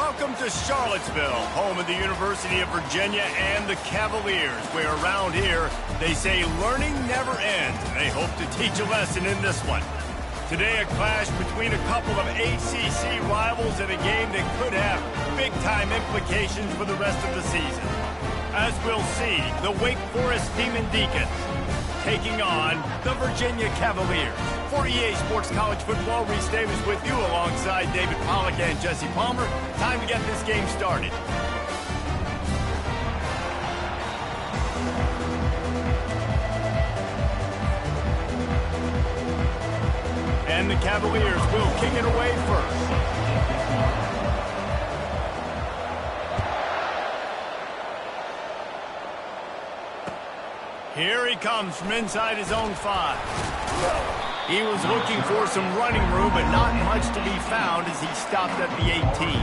Welcome to Charlottesville, home of the University of Virginia and the Cavaliers, where around here they say learning never ends, and they hope to teach a lesson in this one. Today, a clash between a couple of ACC rivals in a game that could have big-time implications for the rest of the season. As we'll see, the Wake Forest Demon Deacons taking on the Virginia Cavaliers. For EA Sports College Football, Reese Davis with you alongside David Pollack and Jesse Palmer. Time to get this game started. And the Cavaliers will kick it away first. Here he comes from inside his own 5. He was looking for some running room, but not much to be found as he stopped at the 18.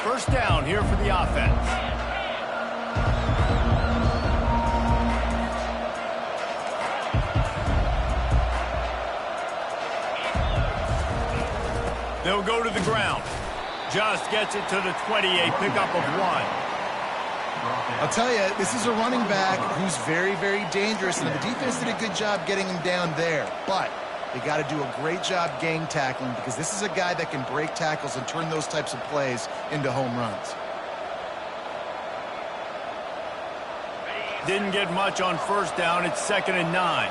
First down here for the offense. They'll go to the ground. Just gets it to the 28, pickup of 1. I'll tell you, this is a running back who's very, very dangerous, and the defense did a good job getting him down there. But they got to do a great job gang tackling because this is a guy that can break tackles and turn those types of plays into home runs. Didn't get much on first down. It's 2nd and 9.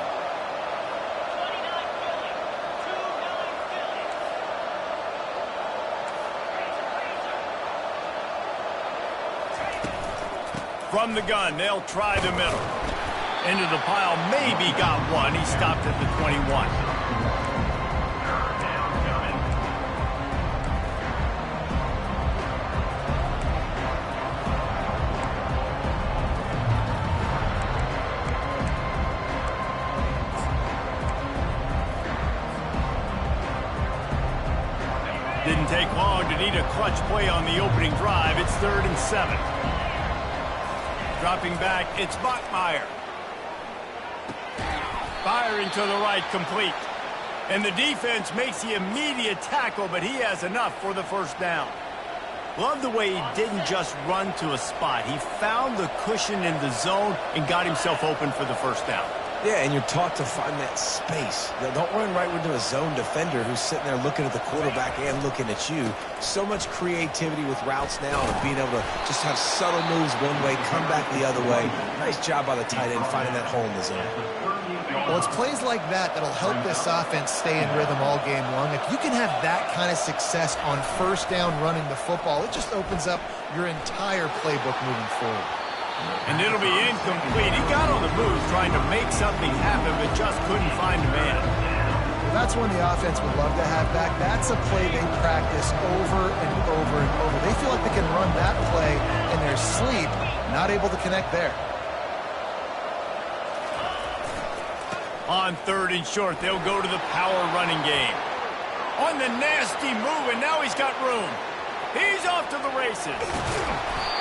From the gun, they'll try the middle. Into the pile, maybe got one. He stopped at the 21. Didn't take long to need a clutch play on the opening drive. It's 3rd and 7. Dropping back, it's Bachmeier. Firing to the right, complete. And the defense makes the immediate tackle, but he has enough for the first down. Love the way he didn't just run to a spot. He found the cushion in the zone and got himself open for the first down. Yeah, and you're taught to find that space. Don't run right into a zone defender who's sitting there looking at the quarterback and looking at you. So much creativity with routes now and being able to just have subtle moves one way, come back the other way. Nice job by the tight end finding that hole in the zone. Well, it's plays like that that'll help this offense stay in rhythm all game long. If you can have that kind of success on first down running the football, it just opens up your entire playbook moving forward. And it'll be incomplete. He got on the move trying to make something happen, but just couldn't find a man. Well, that's one the offense would love to have back. That's a play they practice over and over and over. They feel like they can run that play in their sleep, not able to connect there. On 3rd and short, they'll go to the power running game. On the nasty move, and now he's got room. He's off to the races.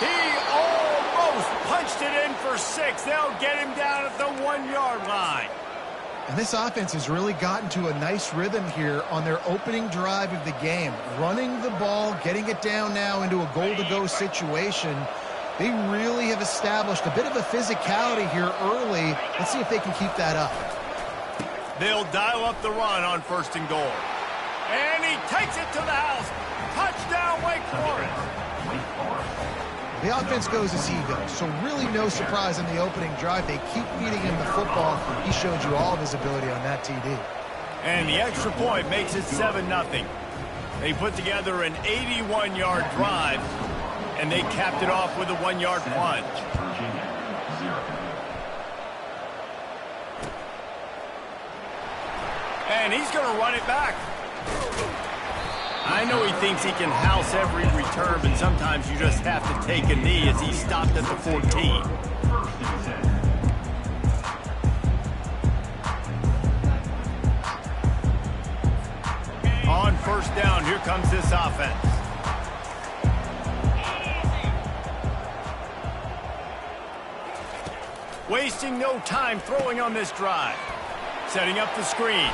He almost punched it in for 6. They'll get him down at the 1-yard line. And this offense has really gotten to a nice rhythm here on their opening drive of the game. Running the ball, getting it down now into a goal-to-go situation. They really have established a bit of a physicality here early. Let's see if they can keep that up. They'll dial up the run on 1st and goal. And he takes it to the house. Touchdown, Wake Forest. The offense goes as he goes, so really no surprise in the opening drive. They keep feeding him the football. He showed you all of his ability on that TD. And the extra point makes it 7-0. They put together an 81-yard drive, and they capped it off with a 1-yard plunge. And he's going to run it back. I know he thinks he can house every return, but sometimes you just have to take a knee as he stopped at the 14. On 1st down, here comes this offense. Wasting no time throwing on this drive. Setting up the screen.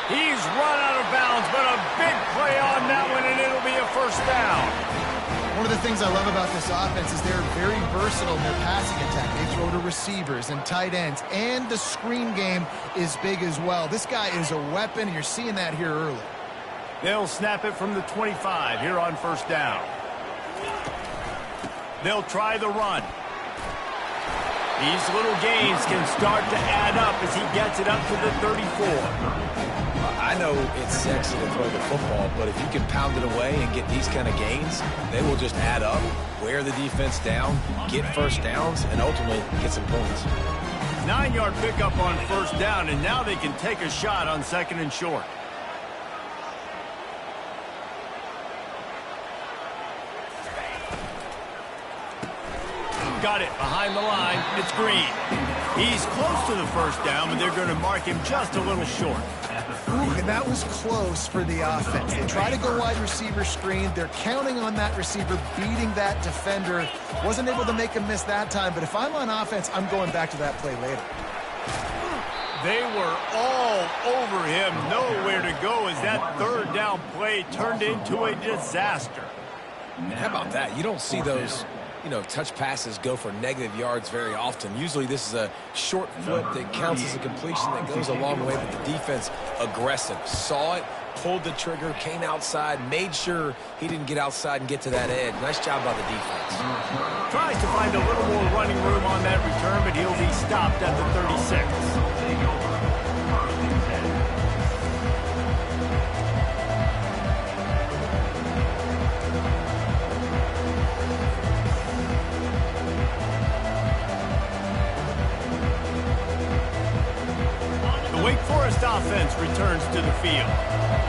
He's run out of bounds, but a big play on that one, and it'll be a first down. One of the things I love about this offense is they're very versatile in their passing attack. They throw to receivers and tight ends, and the screen game is big as well. This guy is a weapon, and you're seeing that here early. They'll snap it from the 25 here on first down. They'll try the run. These little gains can start to add up as he gets it up to the 34. I know it's sexy to throw the football, but if you can pound it away and get these kind of gains, they will just add up, wear the defense down, get first downs, and ultimately get some points. 9-yard pickup on first down, and now they can take a shot on second and short. Got it behind the line. It's Green. He's close to the first down, but they're going to mark him just a little short. Ooh, and that was close for the offense. They try to go wide receiver screen. They're counting on that receiver beating that defender. Wasn't able to make him miss that time, but if I'm on offense, I'm going back to that play later. They were all over him. Nowhere to go as that third down play turned into a disaster. How about that? You don't see those, touch passes go for negative yards very often. Usually this is a short flip that counts as a completion that goes a long way, but the defense aggressive. Saw it, pulled the trigger, came outside, made sure he didn't get outside and get to that edge. Nice job by the defense. Tries to find a little more running room on that return, but he'll be stopped at the 36. Wake Forest offense returns to the field.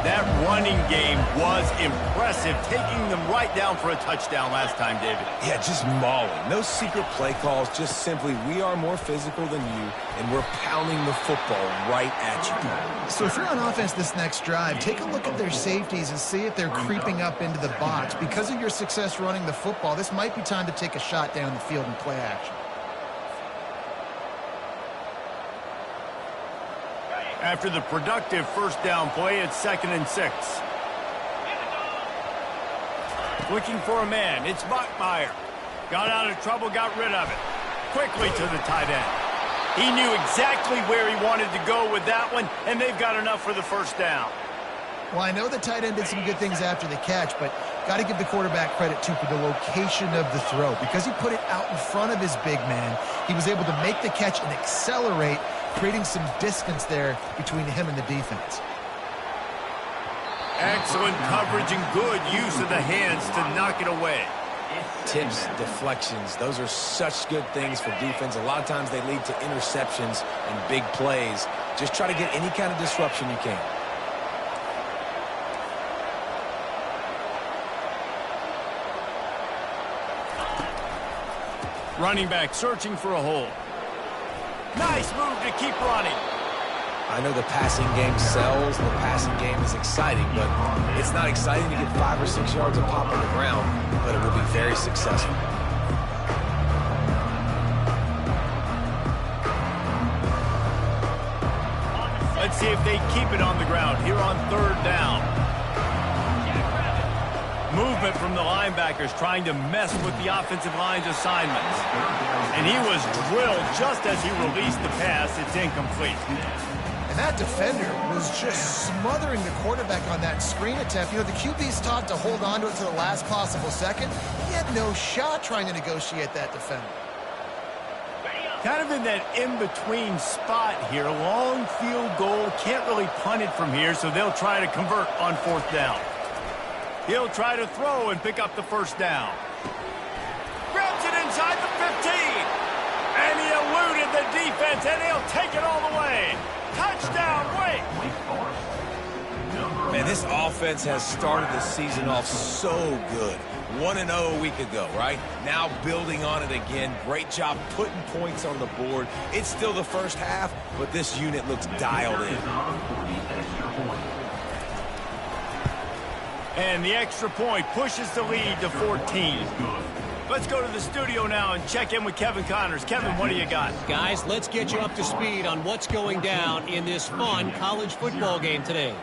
That running game was impressive, taking them right down for a touchdown last time, David. Yeah, just mauling. No secret play calls, just simply we are more physical than you, and we're pounding the football right at you. So if you're on offense this next drive, take a look at their safeties and see if they're creeping up into the box. Because of your success running the football, this might be time to take a shot down the field and play action. After the productive first down play, it's 2nd and 6. Looking for a man. It's Bachmeier. Got out of trouble, got rid of it. Quickly to the tight end. He knew exactly where he wanted to go with that one, and they've got enough for the first down. Well, I know the tight end did some good things after the catch, but got to give the quarterback credit, too, for the location of the throw. Because he put it out in front of his big man, he was able to make the catch and accelerate, creating some distance there between him and the defense. Excellent coverage and good use of the hands to knock it away. Tips, deflections, those are such good things for defense. A lot of times they lead to interceptions and big plays. Just try to get any kind of disruption you can. Running back searching for a hole. Nice move to keep running. I know the passing game sells, the passing game is exciting, but it's not exciting to get 5 or 6 yards of pop on the ground, but it will be very successful. Let's see if they keep it on the ground here on third down. Movement from the linebackers trying to mess with the offensive line's assignments. And he was drilled just as he released the pass. It's incomplete. And that defender was just smothering the quarterback on that screen attempt. The QB's taught to hold on to it to the last possible second. He had no shot trying to negotiate that defender. Kind of in that in-between spot here. Long field goal. Can't really punt it from here, so they'll try to convert on fourth down. He'll try to throw and pick up the first down. Grabs it inside the 15. And he eluded the defense, and he'll take it all the way. Touchdown, Wake. Man, this offense has started the season off so good. 1-0 a week ago, right? Now building on it again. Great job putting points on the board. It's still the first half, but this unit looks dialed in. And the extra point pushes the lead to 14. Let's go to the studio now and check in with Kevin Connors. Kevin, what do you got? Guys, let's get you up to speed on what's going down in this fun college football game today.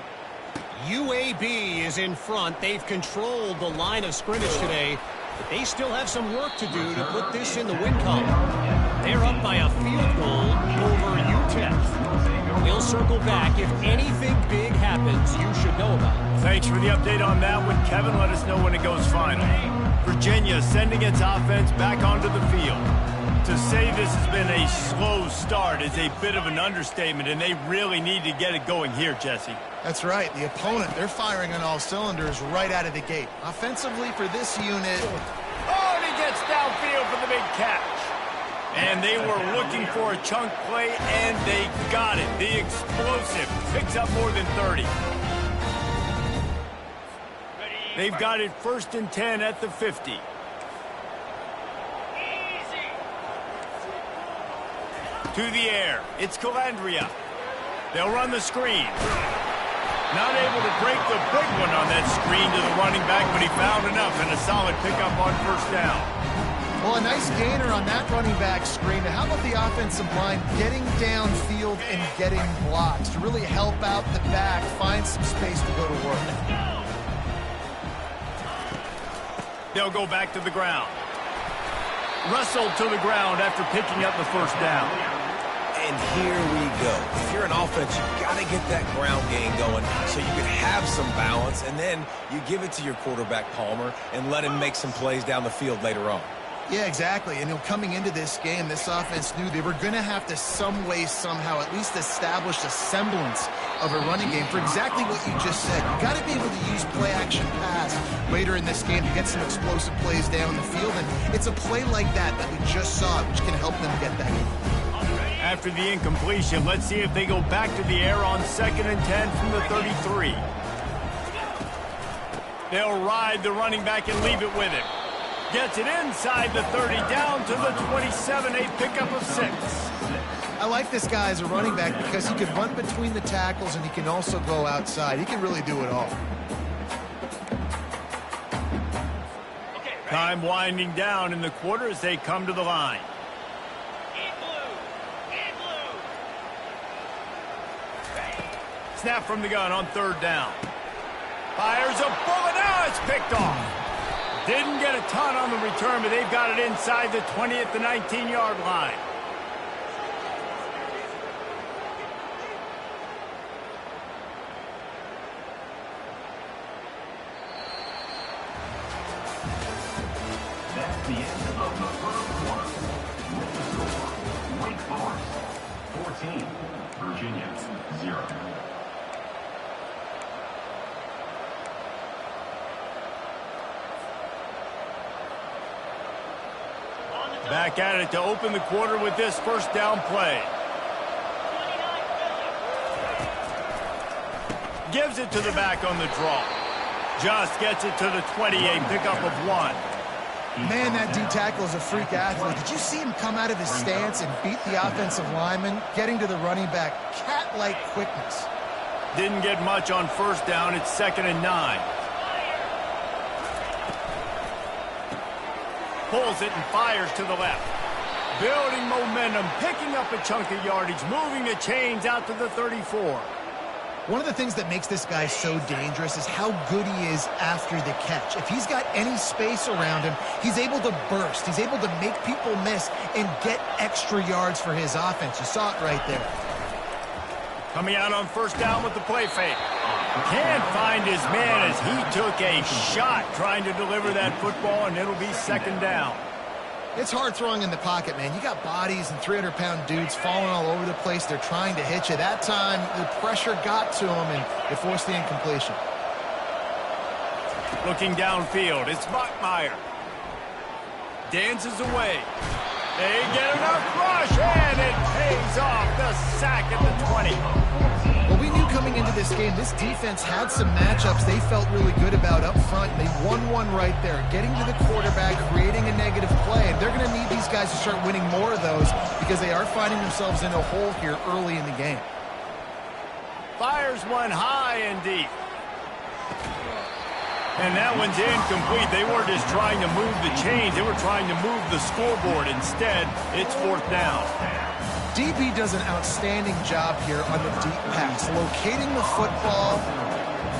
UAB is in front. They've controlled the line of scrimmage today, but they still have some work to do to put this in the win column. They're up by a field goal over UTEP. We'll circle back. If anything big happens, you should know about it. Thanks for the update on that one, Kevin. Let us know when it goes final. Virginia sending its offense back onto the field. To say this has been a slow start is a bit of an understatement, and they really need to get it going here, Jesse. That's right. The opponent, they're firing on all cylinders right out of the gate. Offensively for this unit. Oh, and he gets downfield for the big catch. And they were looking for a chunk play, and they got it. The explosive picks up more than 30. They've got it 1st and 10 at the 50. To the air. It's Calandria. They'll run the screen. Not able to break the big one on that screen to the running back, but he found enough and a solid pickup on 1st down. Well, a nice gainer on that running back screen. How about the offensive line getting downfield and getting blocks to really help out the back, find some space to go to work? They'll go back to the ground. Russell to the ground after picking up the 1st down. And here we go. If you're an offense, you've got to get that ground game going so you can have some balance, and then you give it to your quarterback, Palmer, and let him make some plays down the field later on. Yeah, exactly. And coming into this game, this offense knew they were going to have to some way, somehow, at least establish a semblance of a running game for exactly what you just said. You got to be able to use play-action pass later in this game to get some explosive plays down the field. And it's a play like that we just saw, which can help them get that. After the incompletion, let's see if they go back to the air on 2nd and 10 from the 33. They'll ride the running back and leave it with him. Gets it inside the 30, down to the 27, a pickup of 6. I like this guy as a running back because he can run between the tackles and he can also go outside. He can really do it all. Time winding down in the quarter as they come to the line. Snap from the gun on 3rd down. Fires a bullet. Now it's picked off. Didn't get a ton on the return, but they've got it inside the 20 at the 19-yard line. That's the end of the 1st quarter. With the score, Wake Forest 14, Virginia 0. Back at it to open the quarter with this 1st down play. Gives it to the back on the draw. Just gets it to the 20, a pickup of 1. Man, that D-tackle is a freak athlete. Did you see him come out of his stance and beat the offensive lineman, getting to the running back? Cat-like quickness. Didn't get much on 1st down. It's 2nd and 9. Pulls it and fires to the left. Building momentum, picking up a chunk of yardage, moving the chains out to the 34. One of the things that makes this guy so dangerous is how good he is after the catch. If he's got any space around him, he's able to burst. He's able to make people miss and get extra yards for his offense. You saw it right there. Coming out on 1st down with the play fake. Can't find his man as he took a shot trying to deliver that football, and it'll be 2nd down. It's hard throwing in the pocket, man. You got bodies and 300-pound dudes falling all over the place. They're trying to hit you. That time, the pressure got to him, and it forced the incompletion. Looking downfield, it's Bachmeier. Dances away. They get enough rush, and it pays off. The sack at the 20. Well, we knew coming into this game, this defense had some matchups they felt really good about up front. They won one right there, getting to the quarterback, creating a negative play. And they're going to need these guys to start winning more of those because they are finding themselves in a hole here early in the game. Fires one high and deep. And that one's incomplete. They weren't just trying to move the chains. They were trying to move the scoreboard. Instead, it's 4th down. DB does an outstanding job here on the deep pass, locating the football,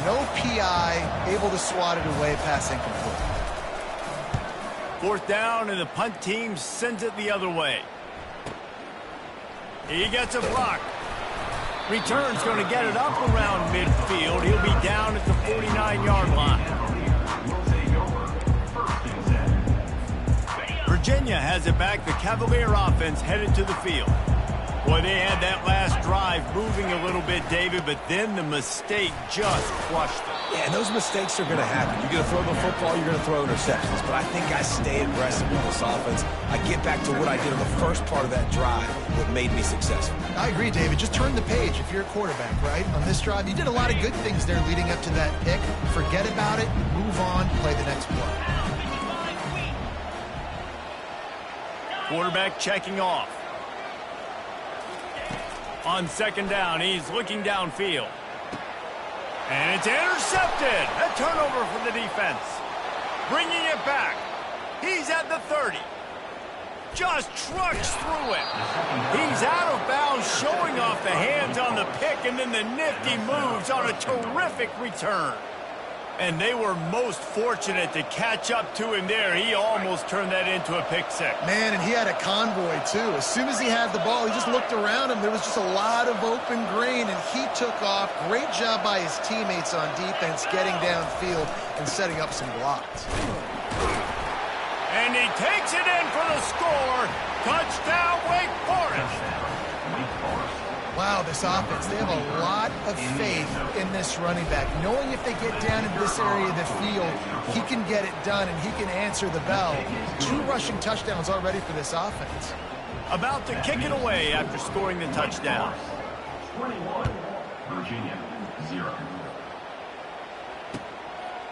no PI, able to swat it away, pass incomplete. 4th down, and the punt team sends it the other way. He gets a block. Return's going to get it up around midfield. He'll be down at the 49-yard line. Virginia has it back. The Cavalier offense headed to the field. Boy, they had that last drive moving a little bit, David, but then the mistake just crushed them. Yeah, and those mistakes are going to happen. You're going to throw the football, you're going to throw interceptions. But I think I stay aggressive with this offense. I get back to what I did in the first part of that drive, what made me successful. I agree, David. Just turn the page if you're a quarterback, right? On this drive, you did a lot of good things there leading up to that pick. Forget about it, move on, play the next play. Quarterback checking off. On 2nd down, he's looking downfield. And it's intercepted. A turnover for the defense. Bringing it back. He's at the 30. Just trucks through it. He's out of bounds, showing off the hands on the pick, and then the nifty moves on a terrific return. And they were most fortunate to catch up to him there. He almost turned that into a pick six. Man, and he had a convoy, too. As soon as he had the ball, he just looked around him. There was just a lot of open green, and he took off. Great job by his teammates on defense getting downfield and setting up some blocks. And he takes it in for the score. Touchdown, Wake Forest. Wow, this offense, they have a lot of faith in this running back. Knowing if they get down in this area of the field, he can get it done and he can answer the bell. 2 rushing touchdowns already for this offense. About to kick it away after scoring the touchdown. 21, Virginia, 0.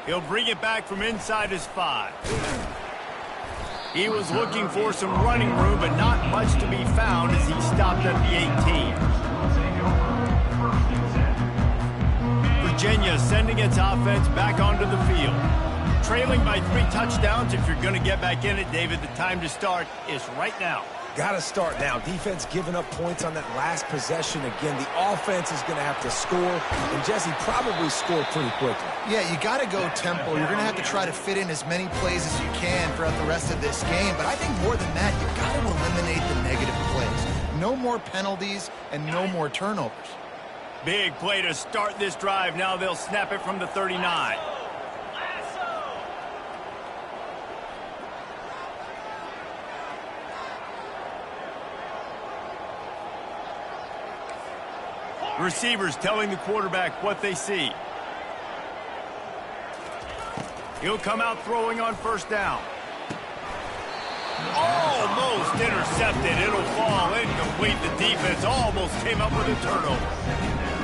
He'll bring it back from inside his 5. He was looking for some running room, but not much to be found as he stopped at the 18. Virginia sending its offense back onto the field. Trailing by 3 touchdowns. If you're going to get back in it, David, the time to start is right now. Got to start now. Defense giving up points on that last possession. Again, the offense is going to have to score, and Jesse probably scored pretty quickly. Yeah, you got to go tempo. You're going to have to try to fit in as many plays as you can throughout the rest of this game, but I think more than that, you've got to eliminate the negative plays. No more penalties and no more turnovers. Big play to start this drive. Now they'll snap it from the 39. Receivers telling the quarterback what they see. He'll come out throwing on 1st down. Almost intercepted. It'll fall incomplete. The defense almost came up with a turnover.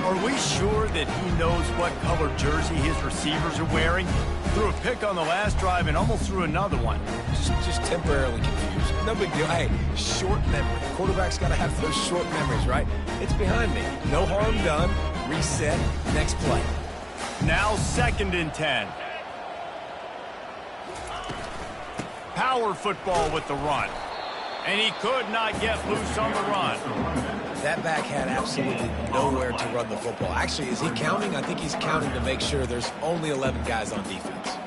Are we sure that he knows what color jersey his receivers are wearing? Threw a pick on the last drive and almost threw another one. Just temporarily confused. No big deal. Hey, short memory. Quarterback's got to have those short memories, right? It's behind me. No harm done. Reset. Next play. Now 2nd and 10. Power football with the run. And he could not get loose on the run. That back had absolutely nowhere to run the football. Actually, is he counting? I think he's counting to make sure there's only 11 guys on defense.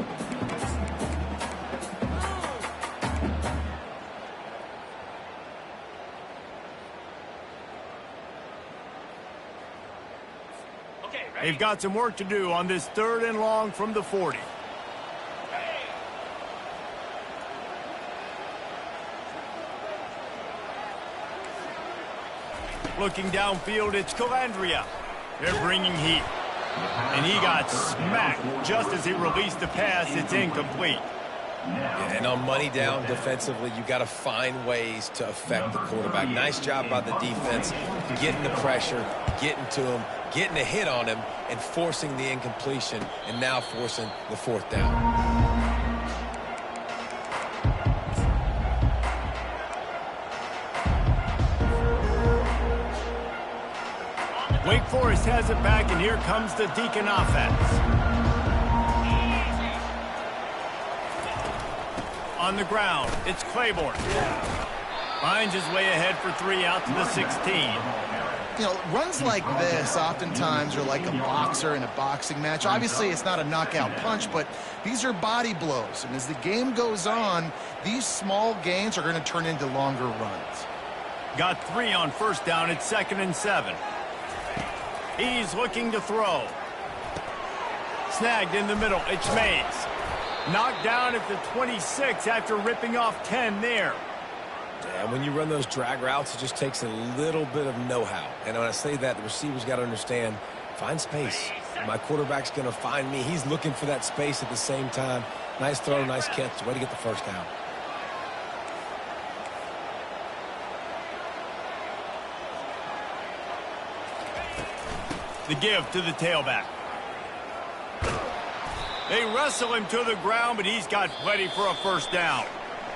They've got some work to do on this 3rd and long from the 40. Looking downfield, it's Calandria. They're bringing heat. And he got smacked just as he released the pass. It's incomplete. Yeah, and on money down defensively, you got to find ways to affect the quarterback. Nice job by the defense, getting the pressure, getting to him, getting a hit on him, and forcing the incompletion, and now forcing the 4th down. Wake Forest has it back, and here comes the Deacon offense. On the ground, it's Claiborne. Finds his way ahead for 3 out to the 16. You know, runs like this oftentimes are like a boxer in a boxing match. Obviously, it's not a knockout punch, but these are body blows. And as the game goes on, these small gains are going to turn into longer runs. Got 3 on first down. It's 2nd and 7. He's looking to throw. Snagged in the middle. It's Mays. Knocked down at the 26 after ripping off 10 there. And when you run those drag routes, it just takes a little bit of know-how. And when I say that, the receiver's got to understand, find space. My quarterback's going to find me. He's looking for that space at the same time. Nice throw, nice catch. Way to get the first down. The give to the tailback. They wrestle him to the ground, but he's got plenty for a first down.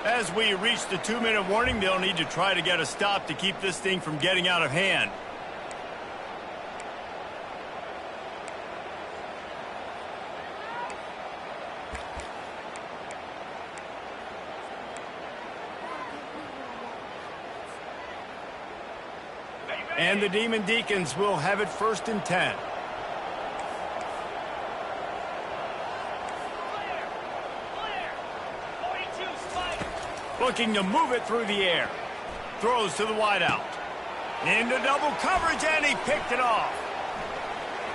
As we reach the 2-minute warning, they'll need to try to get a stop to keep this thing from getting out of hand. And the Demon Deacons will have it 1st and 10. Looking to move it through the air. Throws to the wideout. Into double coverage, and he picked it off.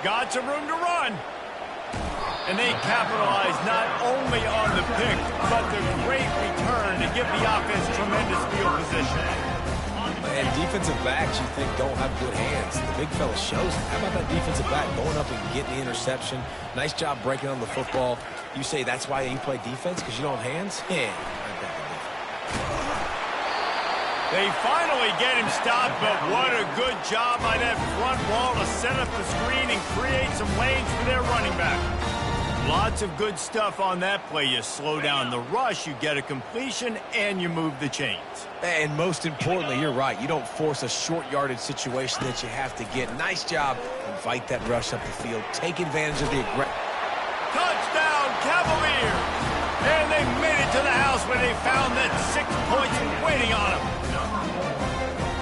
Got some room to run. And they capitalize not only on the pick, but the great return to give the offense tremendous field position. And defensive backs you think don't have good hands. The big fella shows it. How about that defensive back going up and getting the interception? Nice job breaking on the football. You say that's why you play defense, because you don't have hands? Yeah, I bet the difference. They finally get him stopped, but what a good job by that front wall to set up the screen and create some lanes for their running back. Lots of good stuff on that play. You slow down the rush, you get a completion, and you move the chains. And most importantly, you're right. You don't force a short yardage situation that you have to get. Nice job. Invite that rush up the field. Take advantage of the aggressive. Touchdown, Cavaliers! And they made it to the house when they found that 6 points waiting on them.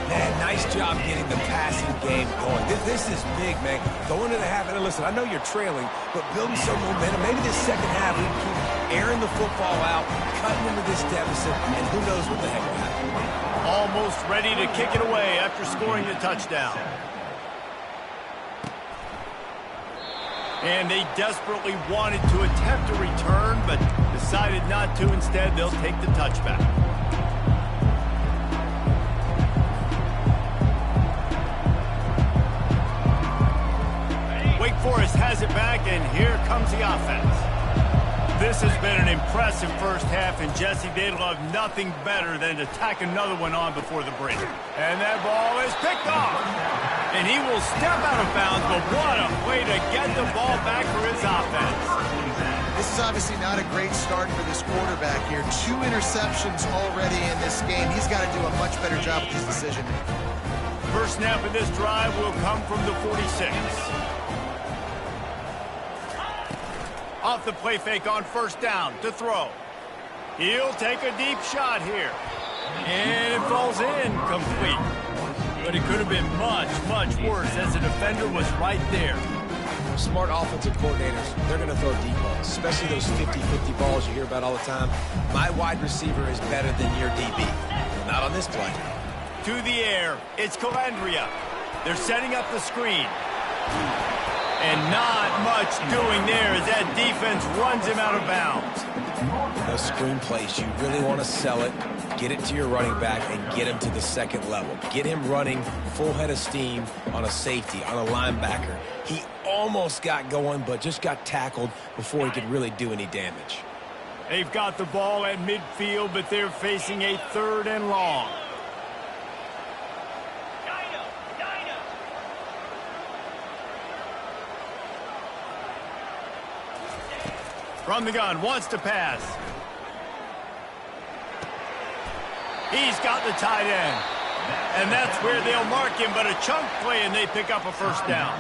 Man, nice job getting the passing game going. This is big, man. Going to the half, and listen, I know you're trailing, but building some momentum. Maybe this second half we can keep airing the football out, cutting into this deficit, and who knows what the heck will happen. Almost ready to kick it away after scoring the touchdown. And they desperately wanted to attempt a return, but decided not to. Instead, they'll take the touchback. Wake Forest has it back, and here comes the offense. This has been an impressive first half, and Jesse, they'd love nothing better than to tack another one on before the break. And that ball is picked off. And he will step out of bounds, but what a way to get the ball back for his offense. This is obviously not a great start for this quarterback here. 2 interceptions already in this game. He's got to do a much better job with his decision. First snap of this drive will come from the 46. Off the play fake on first down to throw. He'll take a deep shot here. And it falls in complete. But it could have been much, much worse as the defender was right there. Smart offensive coordinators, they're going to throw deep balls, especially those 50-50 balls you hear about all the time. My wide receiver is better than your DB. Not on this play. To the air, it's Calandria. They're setting up the screen. And not much doing there as that defense runs him out of bounds. Those screen plays, you really want to sell it, get it to your running back, and get him to the second level. Get him running full head of steam on a safety, on a linebacker. He almost got going, but just got tackled before he could really do any damage. They've got the ball at midfield, but they're facing a 3rd and long. From the gun, wants to pass. He's got the tight end. And that's where they'll mark him, but a chunk play, and they pick up a first down.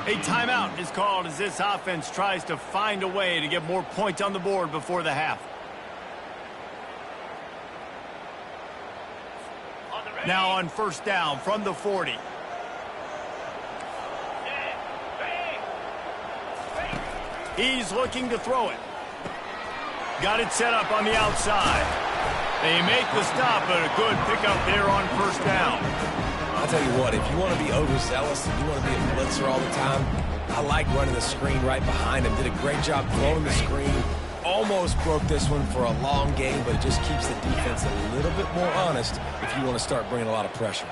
A timeout is called as this offense tries to find a way to get more points on the board before the half. Now on first down from the 40. He's looking to throw it. Got it set up on the outside. They make the stop, but a good pickup there on first down. I'll tell you what, if you want to be overzealous and you want to be a blitzer all the time, I like running the screen right behind him. Did a great job throwing the screen. Almost broke this one for a long game, but it just keeps the defense a little bit more honest if you want to start bringing a lot of pressure.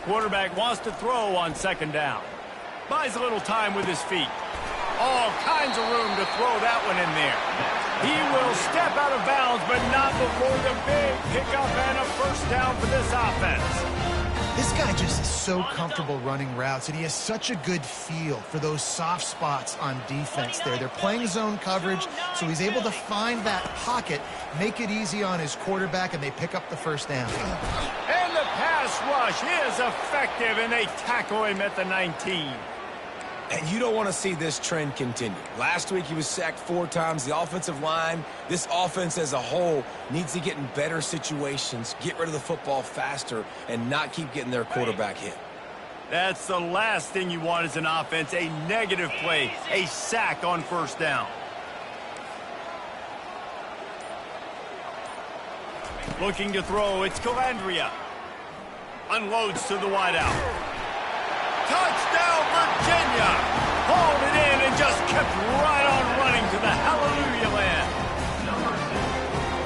Quarterback wants to throw on second down. Buys a little time with his feet. All kinds of room to throw that one in there. He will step out of bounds, but not before the big pickup and a first down for this offense. This guy just is so comfortable running routes, and he has such a good feel for those soft spots on defense there. They're playing zone coverage, so he's able to find that pocket, make it easy on his quarterback, and they pick up the first down. And the pass rush is effective, and they tackle him at the 19. And you don't want to see this trend continue. Last week he was sacked 4 times. The offensive line, this offense as a whole, needs to get in better situations, get rid of the football faster, and not keep getting their quarterback hit. That's the last thing you want as an offense, a negative play, a sack on first down. Looking to throw, it's Calandria. Unloads to the wideout. Touchdown, Virginia! Hauled it in and just kept right on running to the hallelujah land.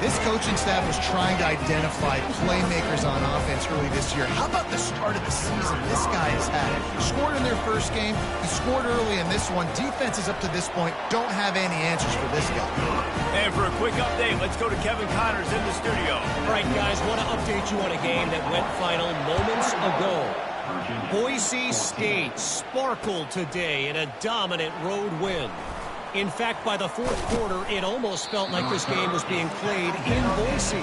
This coaching staff was trying to identify playmakers on offense early this year. How about the start of the season this guy has had? He scored in their first game. He scored early in this one. Defenses up to this point don't have any answers for this guy. And for a quick update, let's go to Kevin Connors in the studio. All right, guys, want to update you on a game that went final moments ago. Boise State sparkled today in a dominant road win. In fact, by the fourth quarter, it almost felt like this game was being played in Boise.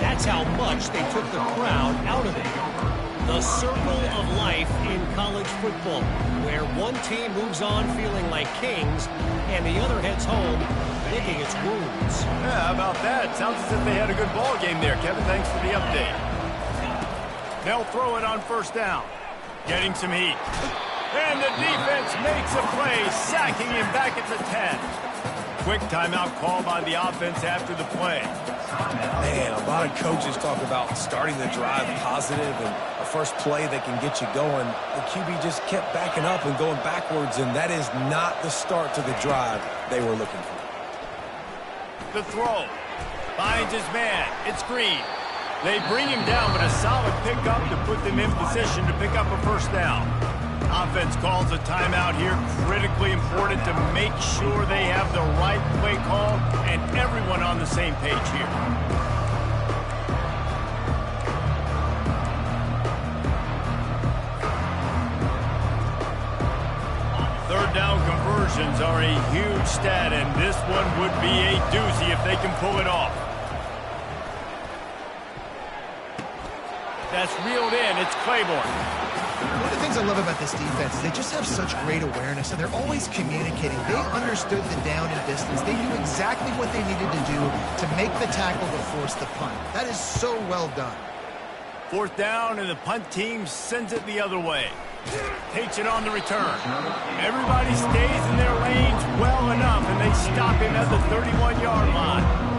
That's how much they took the crowd out of it. The circle of life in college football, where one team moves on feeling like kings and the other heads home licking its wounds. Yeah, how about that? Sounds as if they had a good ball game there. Kevin, thanks for the update. They'll throw it on first down. Getting some heat. And the defense makes a play, sacking him back at the 10. Quick timeout call by the offense after the play. Man, a lot of coaches talk about starting the drive positive and a first play that can get you going. The QB just kept backing up and going backwards, and that is not the start to the drive they were looking for. The throw. Finds his man. It's Green. They bring him down, but a solid pickup to put them in position to pick up a first down. Offense calls a timeout here. Critically important to make sure they have the right play call and everyone on the same page here. Third down conversions are a huge stat, and this one would be a doozy if they can pull it off. That's reeled in. It's Claiborne. One of the things I love about this defense is they just have such great awareness, and they're always communicating. They understood the down and distance. They knew exactly what they needed to do to make the tackle to force the punt. That is so well done. Fourth down, and the punt team sends it the other way. Takes it on the return. Everybody stays in their lanes well enough, and they stop him at the 31-yard line.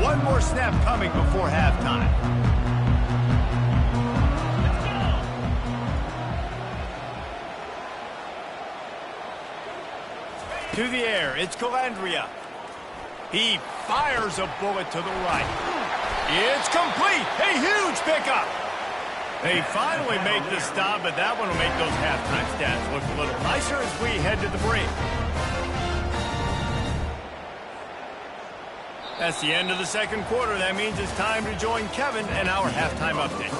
One more snap coming before halftime. To the air, it's Calandria. He fires a bullet to the right. It's complete. A huge pickup. They finally make the stop, but that one will make those halftime stats look a little nicer as we head to the break. That's the end of the second quarter. That means it's time to join Kevin and our halftime update.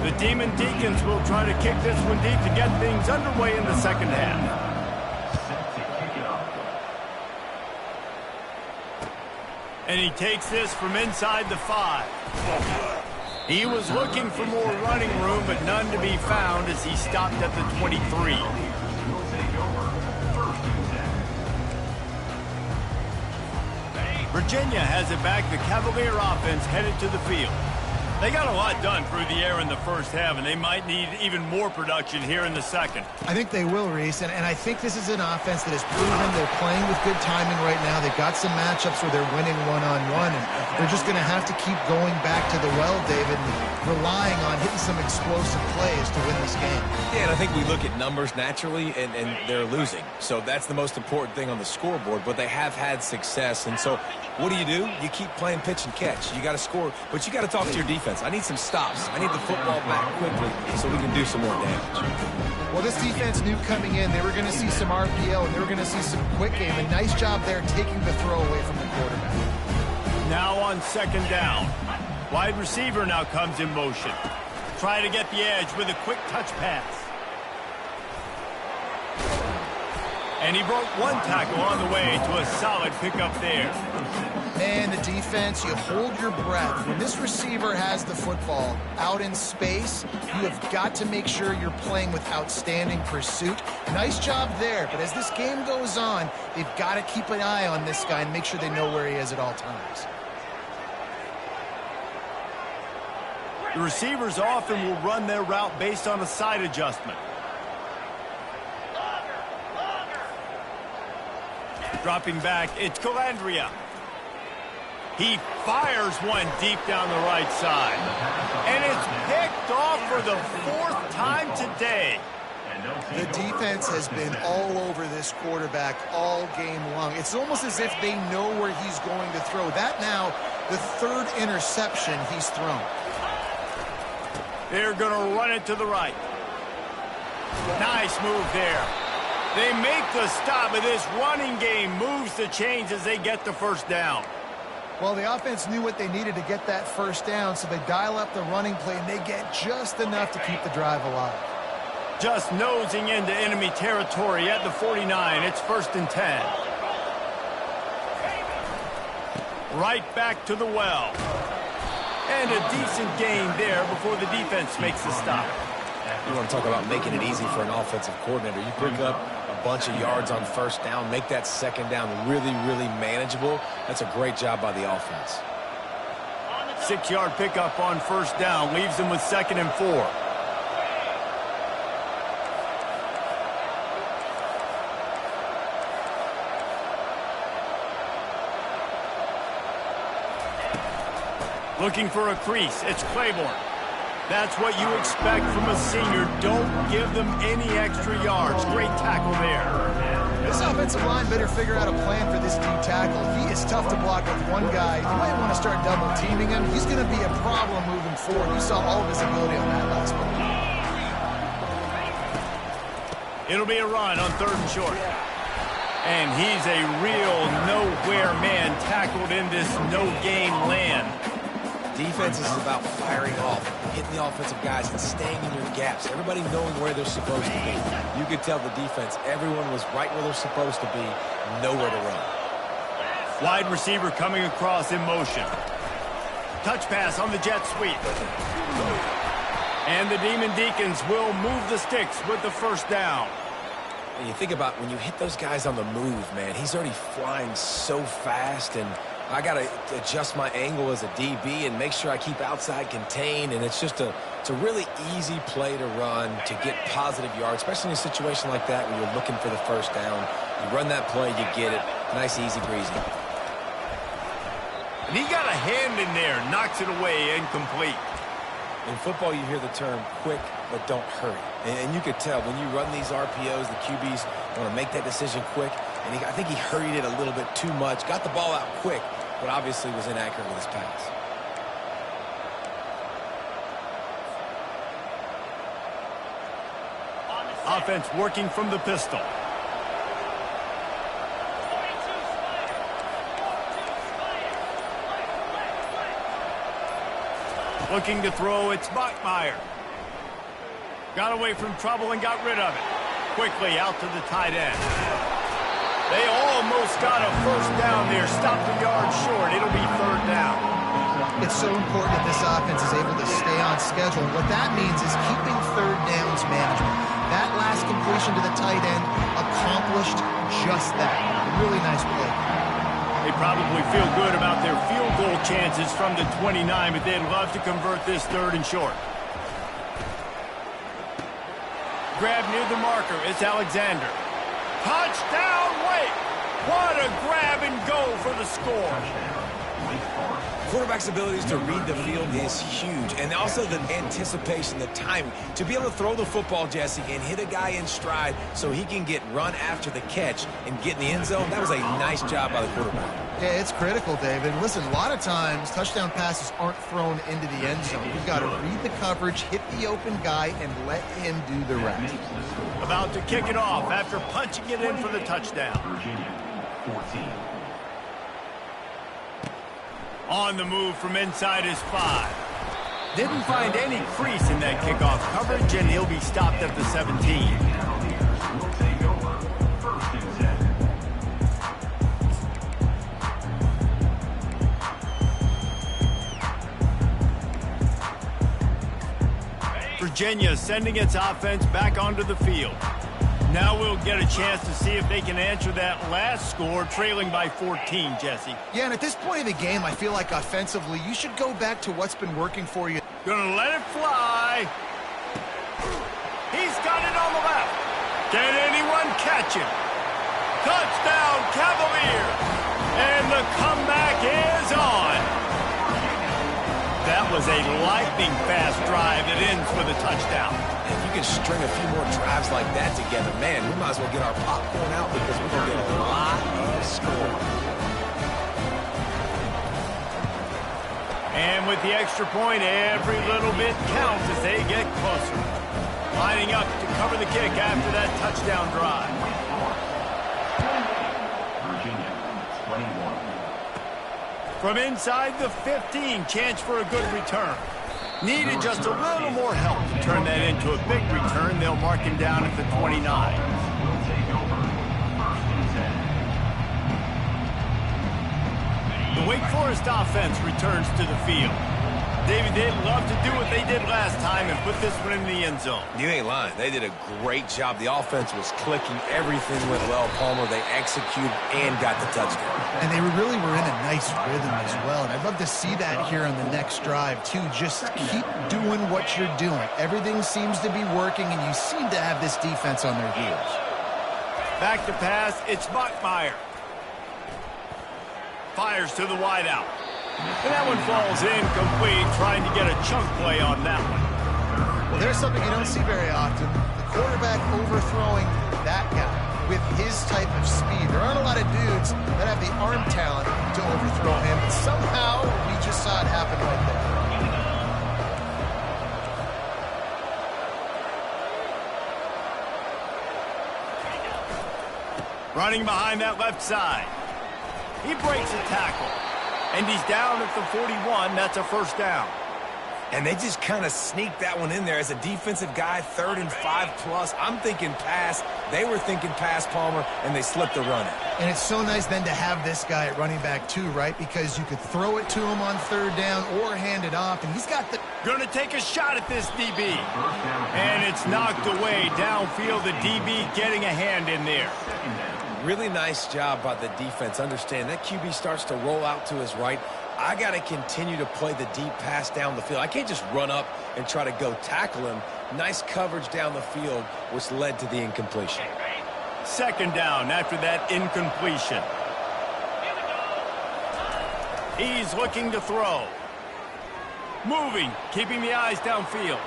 The Demon Deacons will try to kick this one deep to get things underway in the second half. And he takes this from inside the 5. He was looking for more running room, but none to be found as he stopped at the 23. Virginia has it back. The Cavalier offense headed to the field. They got a lot done through the air in the first half, and they might need even more production here in the second. I think they will, Reese, and I think this is an offense that has proven they're playing with good timing right now. They've got some matchups where they're winning one-on-one, and they're just going to have to keep going back to the well, David, and relying on hitting some explosive plays to win this game. Yeah, and I think we look at numbers naturally, and they're losing. So that's the most important thing on the scoreboard, but they have had success. And so what do? You keep playing pitch and catch. You got to score, but you got to talk to your defense. I need some stops. I need the football back quickly so we can do some more damage. Well, this defense knew coming in they were going to see some RPO and they were going to see some quick game. A nice job there taking the throw away from the quarterback. Now on second down. Wide receiver now comes in motion. Try to get the edge with a quick touch pass. And he broke one tackle on the way to a solid pickup there. Man, the defense, you hold your breath. When this receiver has the football out in space, you have got to make sure you're playing with outstanding pursuit. Nice job there, but as this game goes on, they've got to keep an eye on this guy and make sure they know where he is at all times. The receivers often will run their route based on a side adjustment. Dropping back, it's Calandria. He fires one deep down the right side. And it's picked off for the fourth time today. The defense has been all over this quarterback all game long. It's almost as if they know where he's going to throw. That now, the third interception he's thrown. They're going to run it to the right. Nice move there. They make the stop, and this running game moves the chains as they get the first down. Well, the offense knew what they needed to get that first down, so they dial up the running play, and they get just enough to keep the drive alive. Just nosing into enemy territory at the 49. It's 1st and 10. Right back to the well. And a decent gain there before the defense makes the stop. You want to talk about making it easy for an offensive coordinator. You pick up a bunch of yards on first down, make that second down really, really manageable. That's a great job by the offense. 6-yard pickup on first down leaves them with 2nd and 4. Looking for a crease. It's Claiborne. That's what you expect from a senior. Don't give them any extra yards. Great tackle there. This offensive line better figure out a plan for this D tackle. He is tough to block with one guy. You might want to start double teaming him. He's going to be a problem moving forward. You saw all of his ability on that last one. It'll be a run on 3rd and short. And he's a real nowhere man tackled in this no-gain land. Defense is about firing off, hitting the offensive guys, and staying in your gaps. Everybody knowing where they're supposed to be. You could tell the defense, everyone was right where they're supposed to be, nowhere to run. Wide receiver coming across in motion. Touch pass on the jet sweep. And the Demon Deacons will move the sticks with the first down. And you think about when you hit those guys on the move, man, he's already flying so fast, and I got to adjust my angle as a DB and make sure I keep outside contained, and it's just it's a really easy play to run to get positive yards, especially in a situation like that when you're looking for the first down. You run that play, you get it. Nice, easy breezy. And he got a hand in there, knocks it away, incomplete. In football, you hear the term quick, but don't hurry. And you could tell when you run these RPOs, the QBs want to make that decision quick. And I think he hurried it a little bit too much. Got the ball out quick, but obviously was inaccurate with his pass. Offense working from the pistol. Looking to throw, it's Bachmeier. Got away from trouble and got rid of it. Quickly out to the tight end. They almost got a first down there. Stopped the yard short. It'll be 3rd down. it's so important that this offense is able to stay on schedule. What that means is keeping third downs management. That last completion to the tight end accomplished just that. Really nice play. They probably feel good about their field goal chances from the 29, but they'd love to convert this 3rd and short. Grab near the marker. It's Alexander. Touchdown, Wake! What a grab and go for the score. Quarterback's abilities to read the field is huge, and also the anticipation, the timing. To be able to throw the football, Jesse, and hit a guy in stride so he can get run after the catch and get in the end zone, that was a nice job by the quarterback. Yeah, it's critical, David. Listen, a lot of times touchdown passes aren't thrown into the end zone. You've got to read the coverage, hit the open guy, and let him do the rest. About to kick it off after punching it in for the touchdown. Virginia, 14. On the move from inside his 5. Didn't find any crease in that kickoff coverage, and he'll be stopped at the 17. Cavaliers will take over 1st and 10. Virginia sending its offense back onto the field. Now we'll get a chance to see if they can answer that last score, trailing by 14, Jesse. Yeah, and at this point of the game, I feel like offensively, you should go back to what's been working for you. Gonna let it fly. He's got it on the left. Can anyone catch him? Touchdown, Cavaliers! And the comeback is on. That was a lightning-fast drive that ends with a touchdown. If you can string a few more drives like that together, man, we might as well get our popcorn out because we're going to get a lot of scoring. And with the extra point, every little bit counts as they get closer. Lining up to cover the kick after that touchdown drive. Virginia, 21. From inside the 15, chance for a good return. Needed just a little more help to turn that into a big return. They'll mark him down at the 29. Will take over 1st and 10. The Wake Forest offense returns to the field. David, they'd love to do what they did last time and put this one in the end zone. You ain't lying. They did a great job. The offense was clicking. Everything went well, Palmer. They executed and got the touchdown. And they really were in a nice rhythm as well. And I'd love to see that here on the next drive, too. Just keep doing what you're doing. Everything seems to be working, and you seem to have this defense on their heels. Back to pass, it's Bachmeier. Fires to the wideout. And that one falls incomplete, trying to get a chunk play on that one. Well, there's something you don't see very often. The quarterback overthrowing that guy with his type of speed. There aren't a lot of dudes that have the arm talent to overthrow him, but somehow we just saw it happen right there. Running behind that left side. He breaks a tackle. And he's down at the 41. That's a 1st down. And they just kind of sneaked that one in there as a defensive guy, 3rd and 5+. I'm thinking pass. They were thinking pass, Palmer, and they slipped the run in. And it's so nice then to have this guy at running back too, right? Because you could throw it to him on 3rd down or hand it off, and he's got the... Gonna take a shot at this DB. And it's knocked away downfield. The DB getting a hand in there. Really nice job by the defense. Understand that QB starts to roll out to his right. I got to continue to play the deep pass down the field. I can't just run up and try to go tackle him. Nice coverage down the field, which led to the incompletion. 2nd down after that incompletion. He's looking to throw. Moving, keeping the eyes downfield.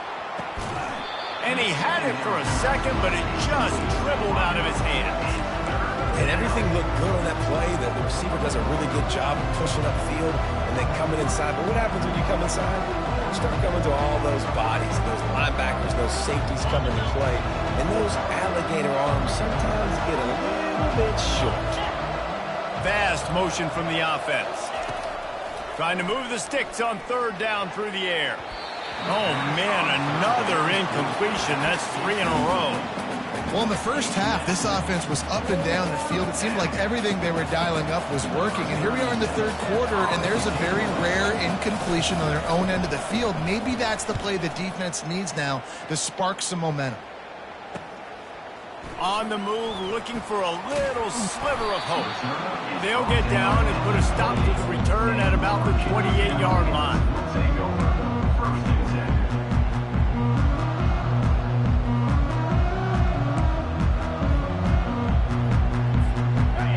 And he had it for a second, but it just dribbled out of his hands. And everything looked good on that play. The receiver does a really good job of pushing upfield and then coming inside. But what happens when you come inside? You start coming to all those bodies, those linebackers, those safeties come into play. And those alligator arms sometimes get a little bit short. Fast motion from the offense. Trying to move the sticks on 3rd down through the air. Oh, man, another incompletion. That's 3 in a row. Well, in the first half, this offense was up and down the field. It seemed like everything they were dialing up was working. And here we are in the third quarter, and there's a very rare incompletion on their own end of the field. Maybe that's the play the defense needs now to spark some momentum. On the move, looking for a little sliver of hope. They'll get down and put a stop to the return at about the 28-yard line. Take over. First and 10.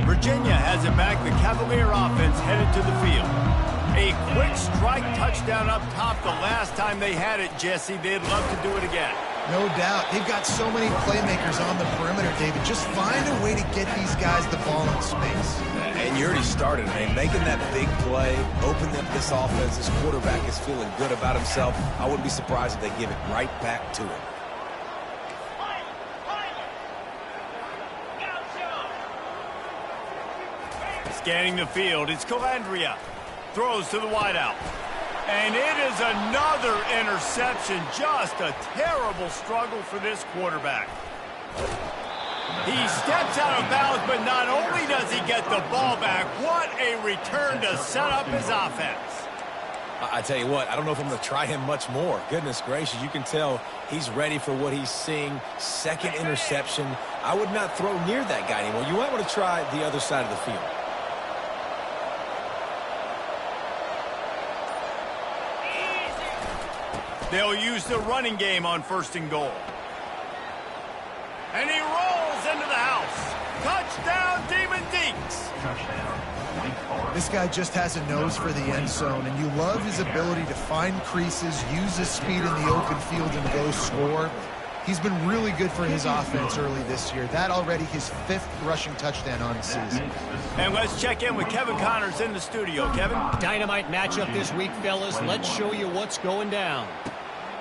Virginia has it back. The Cavalier offense headed to the field. A quick strike touchdown up top the last time they had it, Jesse. They'd love to do it again. No doubt. They've got so many playmakers on the perimeter, David. Just find a way to get these guys the ball in space. And you already started, man. Making that big play, opening up this offense. This quarterback is feeling good about himself. I wouldn't be surprised if they give it right back to him. Scanning the field, it's Calandria. Throws to the wideout. And it is another interception. Just a terrible struggle for this quarterback. He steps out of bounds, but not only does he get the ball back, what a return to set up his offense. I tell you what, I don't know if I'm going to try him much more. Goodness gracious, you can tell he's ready for what he's seeing. Second interception. I would not throw near that guy anymore. You might want to try the other side of the field. They'll use the running game on 1st and goal. And he rolls into the house. Touchdown, Demon Deeks. Touchdown. Wake Forest. This guy just has a nose for the end zone, and you love his ability to find creases, use his speed in the open field, and go score. He's been really good for his offense early this year. That already his 5th rushing touchdown on the season. And let's check in with Kevin Connors in the studio. Kevin? Dynamite matchup this week, fellas. Let's show you what's going down.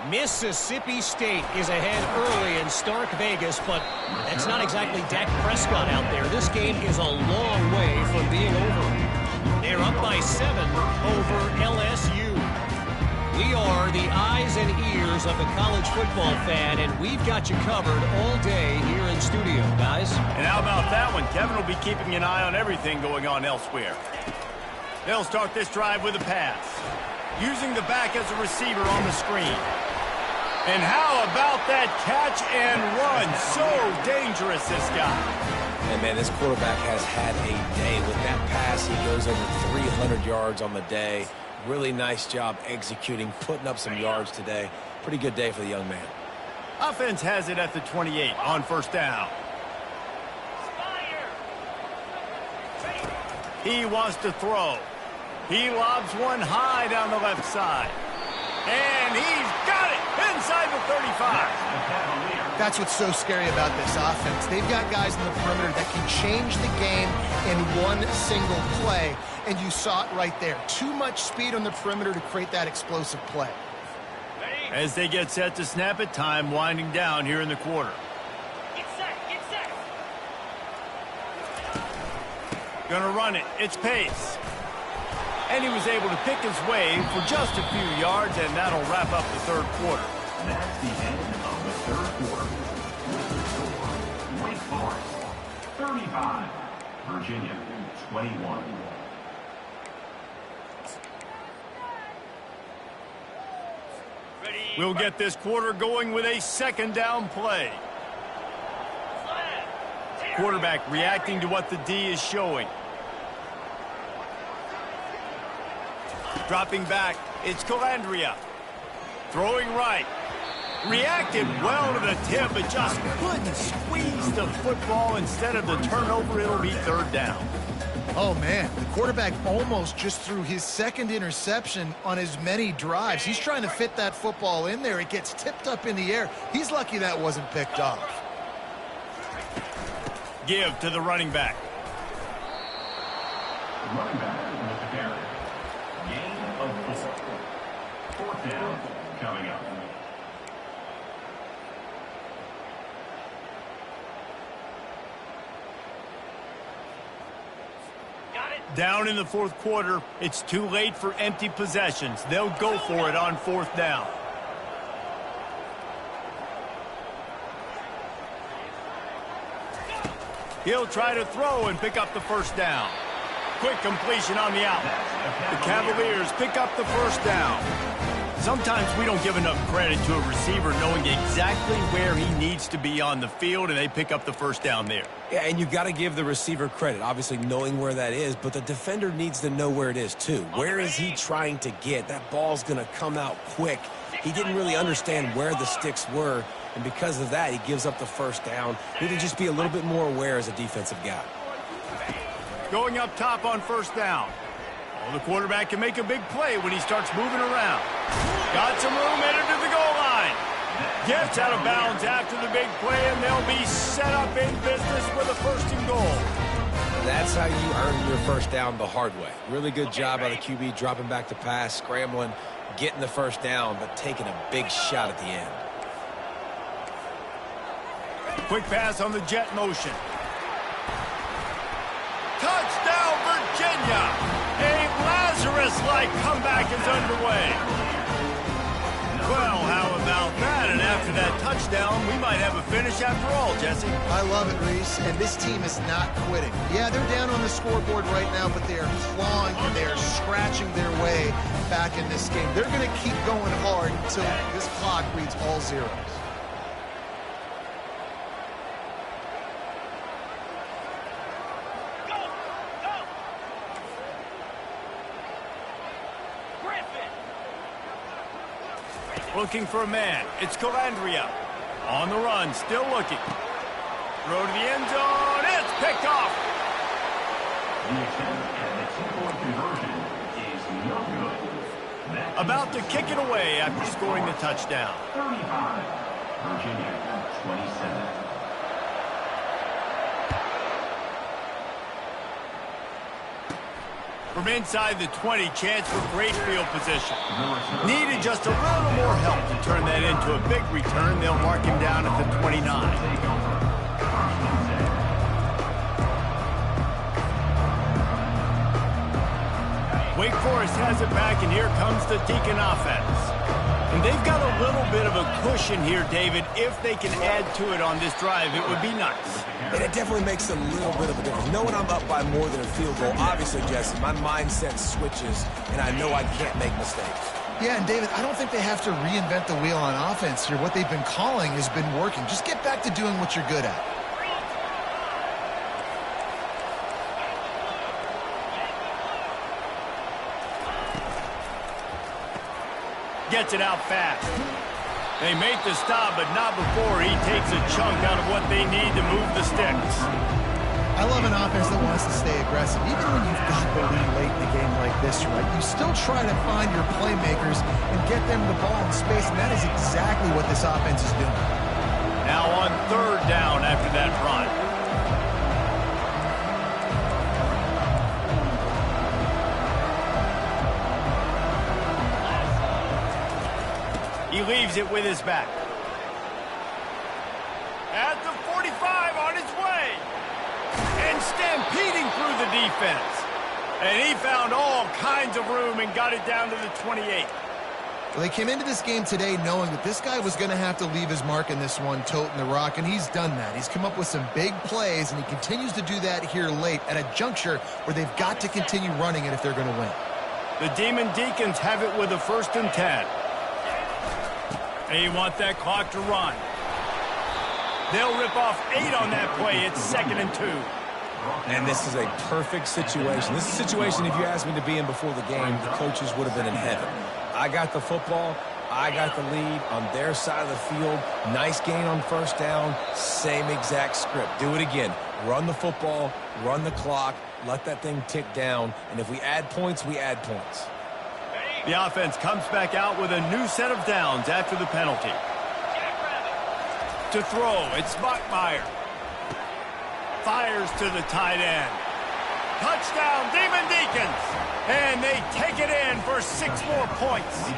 Mississippi State is ahead early in Stark Vegas, but that's not exactly Dak Prescott out there. This game is a long way from being over. They're up by 7 over LSU. We are the eyes and ears of the college football fan, and we've got you covered all day here in studio, guys. And how about that one? Kevin will be keeping an eye on everything going on elsewhere. They'll start this drive with a pass, using the back as a receiver on the screen. And how about that catch and run? So dangerous, this guy. And, man, this quarterback has had a day. With that pass, he goes over 300 yards on the day. Really nice job executing, putting up some yards today. Pretty good day for the young man. Offense has it at the 28 on 1st down. He wants to throw. He lobs one high down the left side. And he's got it inside the 35. That's what's so scary about this offense. They've got guys in the perimeter that can change the game in one single play, and you saw it right there. Too much speed on the perimeter to create that explosive play. As they get set to snap it, time winding down here in the quarter. Get set, get set. Gonna run it. It's Pace. And he was able to pick his way for just a few yards, and that'll wrap up the third quarter. That's the end of the third quarter. Wake Forest 35, Virginia 21. We'll get this quarter going with a 2nd down play. Quarterback reacting to what the D is showing. Dropping back, it's Calandria. Throwing right. Reacted well to the tip, but just couldn't squeeze the football. Instead of the turnover, it'll be 3rd down. Oh, man, the quarterback almost just threw his 2nd interception on as many drives. He's trying to fit that football in there. It gets tipped up in the air. He's lucky that wasn't picked off. Give to the running back. Running back with the carry. Gain of 4. 4th down coming up. Down in the 4th quarter, it's too late for empty possessions. They'll go for it on 4th down. He'll try to throw and pick up the first down. Quick completion on the out. The Cavaliers pick up the first down. Sometimes we don't give enough credit to a receiver knowing exactly where he needs to be on the field, and they pick up the first down there. Yeah, and you got to give the receiver credit, obviously knowing where that is, but the defender needs to know where it is too. Where is he trying to get? That ball's going to come out quick. He didn't really understand where the sticks were, and because of that, he gives up the first down. He need to just be a little bit more aware as a defensive guy. Going up top on first down. Oh, the quarterback can make a big play when he starts moving around. Got some room headed to the goal line. Gets out of bounds after the big play, and they'll be set up in business with a first and goal. That's how you earn your first down the hard way. Really good job by the QB dropping back to pass, scrambling, getting the first down, but taking a big shot at the end. Quick pass on the jet motion. Touchdown, Virginia! A Lazarus-like comeback is underway. Well, how about that? And after that touchdown, we might have a finish after all, Jesse. I love it, Reese, and this team is not quitting. Yeah, they're down on the scoreboard right now, but they are clawing and they are scratching their way back in this game. They're going to keep going hard until this clock reads all zeros. Looking for a man. It's Calandria. On the run, still looking. Throw to the end zone. It's picked off. The attempt at the two-point conversion is no good. About to kick it away after scoring the touchdown. 35. Virginia, 27. From inside the 20, chance for great field position. Needed just a little more help to turn that into a big return. They'll mark him down at the 29. Wake Forest has it back, and here comes the Deacon offense. And they've got a little bit of a cushion here, David. If they can add to it on this drive, it would be nice. And it definitely makes a little bit of a difference. Knowing I'm up by more than a field goal, obviously, Jesse, my mindset switches, and I know I can't make mistakes. Yeah, and David, I don't think they have to reinvent the wheel on offense here. What they've been calling has been working. Just get back to doing what you're good at. Gets it out fast. They make the stop, but not before he takes a chunk out of what they need to move the sticks. I love an offense that wants to stay aggressive. Even when you've got the lead late in the game like this, right, you still try to find your playmakers and get them the ball in space, and that is exactly what this offense is doing. Now on third down after that run. He leaves it with his back. At the 45, on his way. And stampeding through the defense. And he found all kinds of room and got it down to the 28. Well, they came into this game today knowing that this guy was going to have to leave his mark in this one, toting the rock, and he's done that. He's come up with some big plays, and he continues to do that here late at a juncture where they've got to continue running it if they're going to win. The Demon Deacons have it with a 1st and 10. They want that clock to run. They'll rip off 8 on that play. It's 2nd and 2. And this is a perfect situation. This is a situation, if you asked me to be in before the game, the coaches would have been in heaven. I got the football. I got the lead on their side of the field. Nice gain on first down. Same exact script. Do it again. Run the football, run the clock, let that thing tick down. And if we add points, we add points. The offense comes back out with a new set of downs after the penalty. To throw, it's Bachmeyer. Fires to the tight end. Touchdown, Demon Deacons! And they take it in for 6 more points.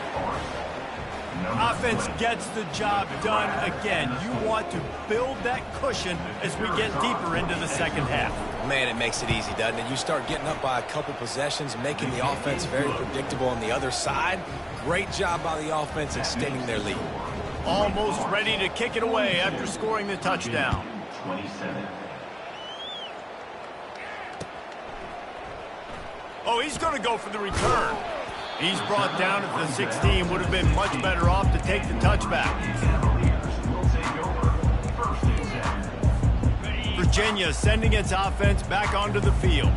Offense gets the job done again. You want to build that cushion as we get deeper into the second half. Man, it makes it easy, doesn't it? You start getting up by a couple possessions, making the offense very predictable on the other side. Great job by the offense extending their lead. Almost ready to kick it away after scoring the touchdown. 27. Oh, he's going to go for the return. He's brought down at the 16. Would have been much better off to take the touchback. Virginia sending its offense back onto the field.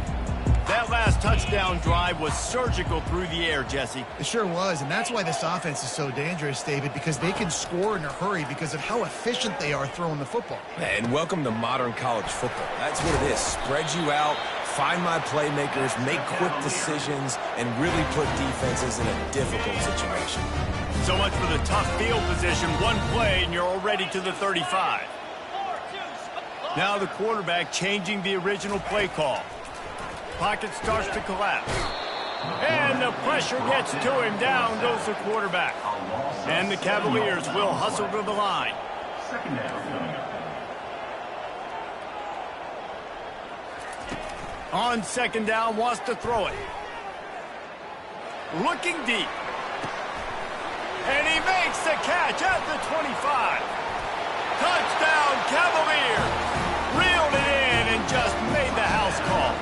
That last touchdown drive was surgical through the air, Jesse. It sure was, and that's why this offense is so dangerous, David, because they can score in a hurry because of how efficient they are throwing the football. And welcome to modern college football. That's what it is. Spread you out, find my playmakers, make quick decisions, and really put defenses in a difficult situation. So much for the tough field position. One play, and you're already to the 35. Now the quarterback changing the original play call. Pocket starts to collapse. And the pressure gets to him. Down goes the quarterback. And the Cavaliers will hustle to the line. Second down coming up. On second down, wants to throw it. Looking deep. And he makes the catch at the 25. Touchdown, Cavaliers. Reeled it in and just made the house call.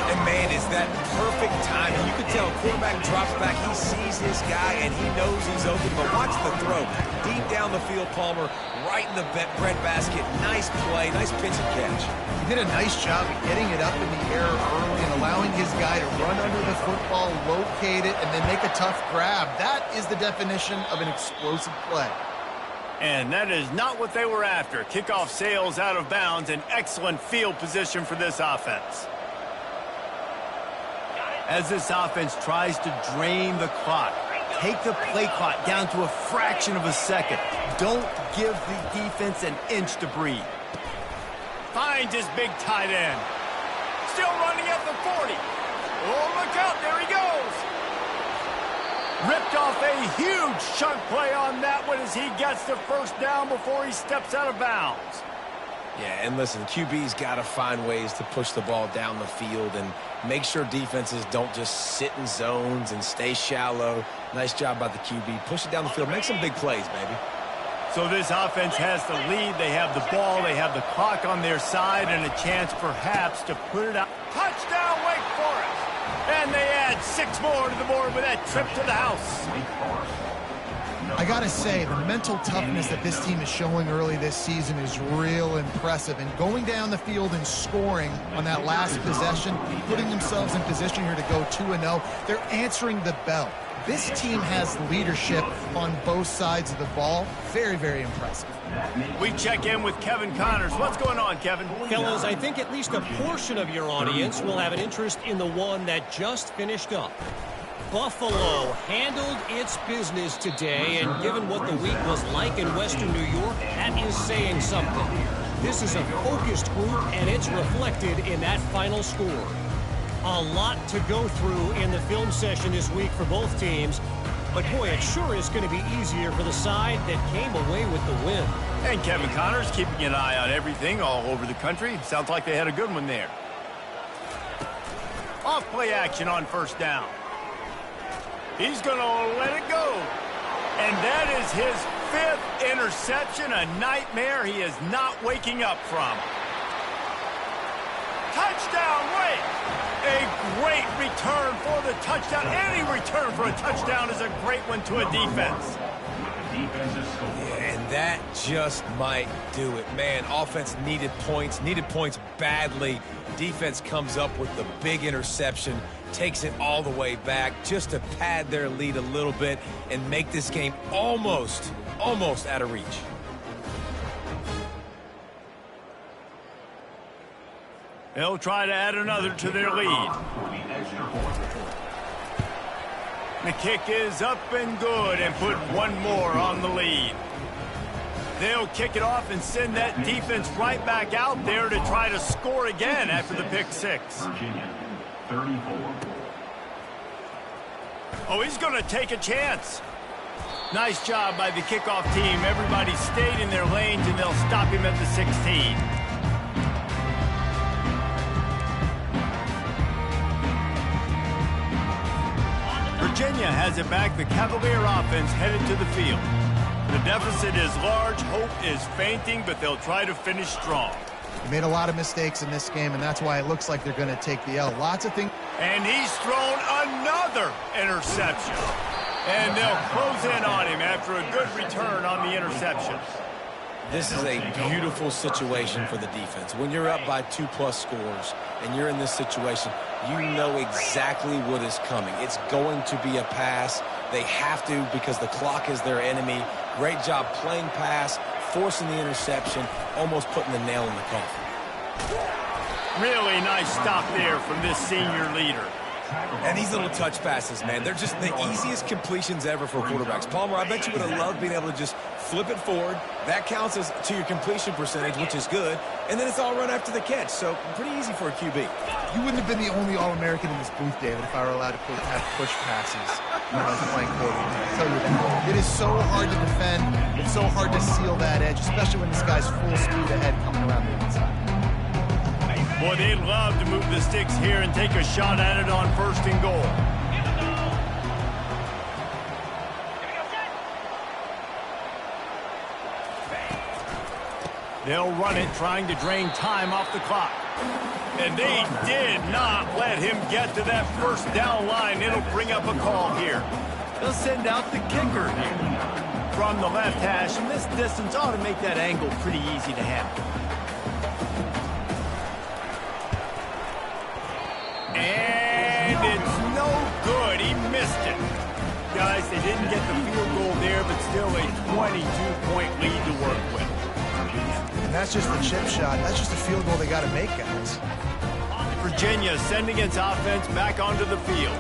And, man, is that perfect timing. You can tell quarterback drops back. He sees his guy, and he knows he's open. But watch the throw. Deep down the field, Palmer, right in the breadbasket. Nice play, nice pitch and catch. He did a nice job of getting it up in the air early and allowing his guy to run under the football, locate it, and then make a tough grab. That is the definition of an explosive play. And that is not what they were after. Kickoff sails out of bounds. An excellent field position for this offense. As this offense tries to drain the clock, take the play clock down to a fraction of a second. Don't give the defense an inch to breathe. Finds his big tight end. Still running at the 40. Oh, look out. There he goes. Ripped off a huge chunk play on that one as he gets the first down before he steps out of bounds. Yeah, and listen, QB's got to find ways to push the ball down the field and make sure defenses don't just sit in zones and stay shallow. Nice job by the QB. Push it down the field. Make some big plays, baby. So this offense has the lead. They have the ball. They have the clock on their side and a chance perhaps to put it out. Touchdown, Wake Forest. And they add 6 more to the board with that trip to the house. I got to say, the mental toughness that this team is showing early this season is real impressive. And going down the field and scoring on that last possession, putting themselves in position here to go 2-0, they're answering the bell. This team has leadership on both sides of the ball. Very, very impressive. We check in with Kevin Connors. What's going on, Kevin? Fellas, I think at least a portion of your audience will have an interest in the one that just finished up. Buffalo handled its business today, and given what the week was like in Western New York, that is saying something. This is a focused group, and it's reflected in that final score. A lot to go through in the film session this week for both teams, but boy, it sure is going to be easier for the side that came away with the win. And Kevin Connors keeping an eye on everything all over the country. Sounds like they had a good one there. Off play action on first down. He's going to let it go. And that is his 5th interception, a nightmare he is not waking up from. Touchdown, Wake! A great return for the touchdown. Any return for a touchdown is a great one to a defense. Yeah, and that just might do it. Man, offense needed points badly. Defense comes up with the big interception, takes it all the way back just to pad their lead a little bit and make this game almost out of reach. They'll try to add another to their lead. The kick is up and good and put one more on the lead. They'll kick it off and send that defense right back out there to try to score again after the pick 6. Virginia, 34. Oh, he's going to take a chance. Nice job by the kickoff team. Everybody stayed in their lanes, and they'll stop him at the 16. Virginia has it back. The Cavalier offense headed to the field. The deficit is large. Hope is fainting, but they'll try to finish strong. They made a lot of mistakes in this game, and that's why it looks like they're going to take the L. Lots of things. And he's thrown another interception. And they'll close in on him after a good return on the interception. This is a beautiful situation for the defense. When you're up by 2+ scores and you're in this situation, you know exactly what is coming. It's going to be a pass. They have to because the clock is their enemy. Great job playing pass, forcing the interception, almost putting the nail in the coffin. Really nice stop there from this senior leader. And these little touch passes, man, they're just the easiest completions ever for quarterbacks. Palmer, I bet you would have loved being able to just flip it forward. That counts as to your completion percentage, which is good. And then it's all run after the catch. So pretty easy for a QB. You wouldn't have been the only All-American in this booth, David, if I were allowed to have push passes when I was playing quarterback. I'll tell you that. It is so hard to defend. It's so hard to seal that edge, especially when this guy's full speed ahead coming around the inside. Boy, they'd love to move the sticks here and take a shot at it on 1st and goal. They'll run it, trying to drain time off the clock. And they did not let him get to that 1st down line. It'll bring up a call here. They'll send out the kicker here from the left hash, and this distance ought to make that angle pretty easy to handle. And it's no good. He missed it. Guys, they didn't get the field goal there, but still a 22-point lead to work with. And that's just the chip shot. That's just a field goal they got to make, guys. Virginia sending its offense back onto the field.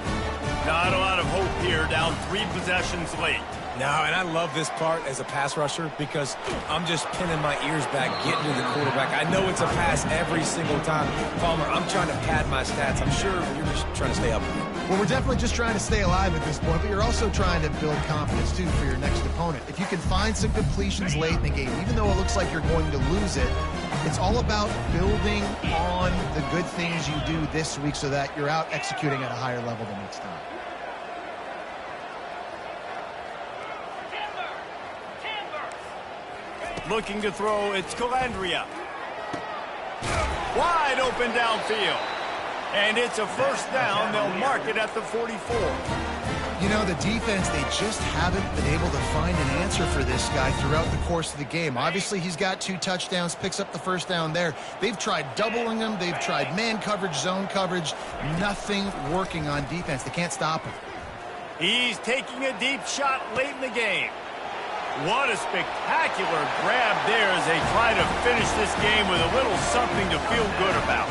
Not a lot of hope here, down 3 possessions late. No, and I love this part as a pass rusher because I'm just pinning my ears back, getting to the quarterback. I know it's a pass every single time. Palmer, I'm trying to pad my stats. I'm sure you're just trying to stay up with it. Well, we're definitely just trying to stay alive at this point, but you're also trying to build confidence, too, for your next opponent. If you can find some completions late in the game, even though it looks like you're going to lose it, it's all about building on the good things you do this week so that you're out executing at a higher level the next time. Looking to throw, it's Calandria. Wide open downfield. And it's a 1st down. They'll mark it at the 44. You know, the defense, they just haven't been able to find an answer for this guy throughout the course of the game. Obviously, he's got 2 touchdowns, picks up the 1st down there. They've tried doubling him. They've tried man coverage, zone coverage. Nothing working on defense. They can't stop him. He's taking a deep shot late in the game. What a spectacular grab there as they try to finish this game with a little something to feel good about.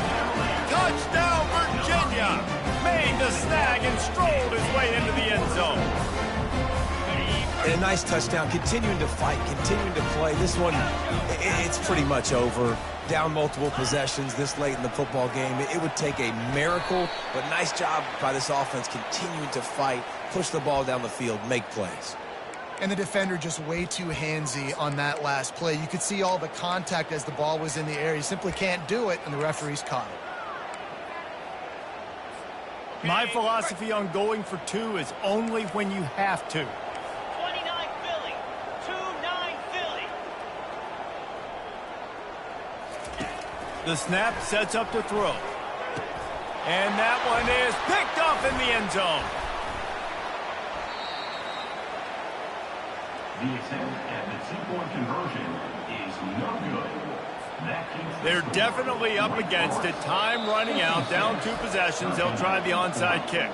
Touchdown, Virginia! Made the snag and strolled his way into the end zone. And a nice touchdown, continuing to fight, continuing to play. This one, it's pretty much over. Down multiple possessions this late in the football game. It would take a miracle, but nice job by this offense continuing to fight, push the ball down the field, make plays. And the defender just way too handsy on that last play. You could see all the contact as the ball was in the air. He simply can't do it, and the referee's caught it. My philosophy on going for 2 is only when you have to. 29 Philly. 2-9 Philly. The snap sets up to throw. And that one is picked off in the end zone. The attempt at the 2-point conversion is no good. That keeps They're definitely up against it. Time running out, down 2 possessions. They'll try the onside kick.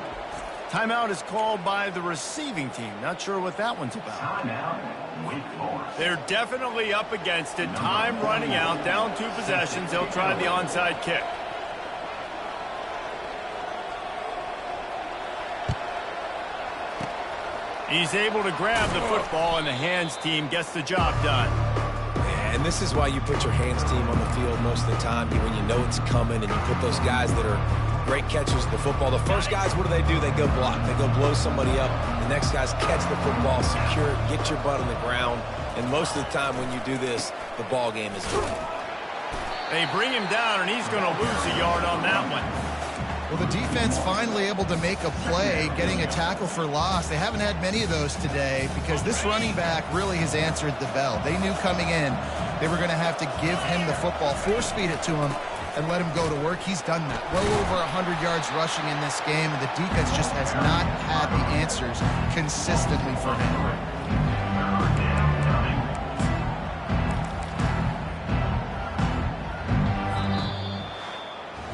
Timeout is called by the receiving team. Not sure what that one's about. timeout. Wake Forest. They're definitely up against it. Time running out, down 2 possessions. They'll try the onside kick. He's able to grab the football, and the hands team gets the job done. And this is why you put your hands team on the field most of the time, when you know it's coming, and you put those guys that are great catchers of the football. The first guys, what do? They go block. They go blow somebody up. The next guys catch the football, secure it, get your butt on the ground. And most of the time when you do this, the ball game is over. They bring him down, and he's going to lose a yard on that one. Well, the defense finally able to make a play, getting a tackle for loss. They haven't had many of those today because this running back really has answered the bell. They knew coming in they were going to have to give him the football, force feed it to him, and let him go to work. He's done that. Well over 100 yards rushing in this game, and the defense just has not had the answers consistently for him.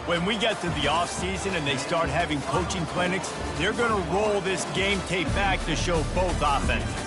When we get to the offseason and they start having coaching clinics, they're going to roll this game tape back to show both offenses.